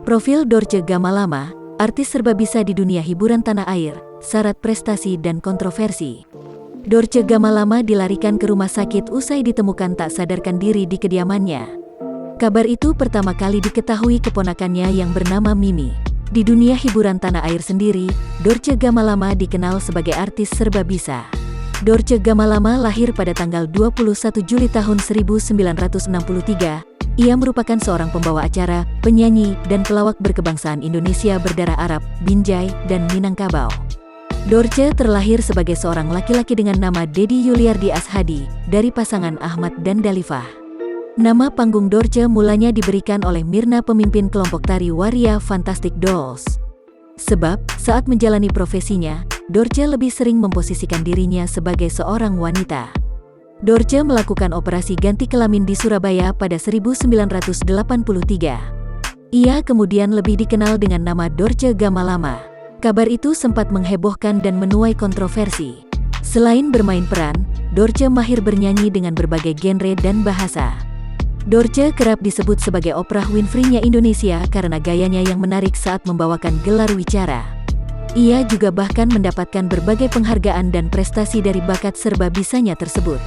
Profil Dorce Gamalama, artis serbabisa di dunia hiburan tanah air, syarat prestasi dan kontroversi. Dorce Gamalama dilarikan ke rumah sakit usai ditemukan tak sadarkan diri di kediamannya. Kabar itu pertama kali diketahui keponakannya yang bernama Mimi. Di dunia hiburan tanah air sendiri, Dorce Gamalama dikenal sebagai artis serbabisa. Dorce Gamalama lahir pada tanggal 21 Juli tahun 1963. Ia merupakan seorang pembawa acara, penyanyi, dan pelawak berkebangsaan Indonesia berdarah Arab, Binjai, dan Minangkabau. Dorce terlahir sebagai seorang laki-laki dengan nama Dedi Yuliardi Ashadi, dari pasangan Ahmad dan Dalifah. Nama panggung Dorce mulanya diberikan oleh Mirna, pemimpin kelompok tari waria Fantastic Dolls. Sebab, saat menjalani profesinya, Dorce lebih sering memposisikan dirinya sebagai seorang wanita. Dorce melakukan operasi ganti kelamin di Surabaya pada 1983. Ia kemudian lebih dikenal dengan nama Dorce Gamalama. Kabar itu sempat menghebohkan dan menuai kontroversi. Selain bermain peran, Dorce mahir bernyanyi dengan berbagai genre dan bahasa. Dorce kerap disebut sebagai Oprah Winfrey-nya Indonesia karena gayanya yang menarik saat membawakan gelar wicara. Ia juga bahkan mendapatkan berbagai penghargaan dan prestasi dari bakat serbabisanya tersebut.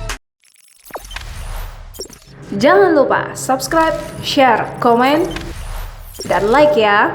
Jangan lupa subscribe, share, komen, dan like ya!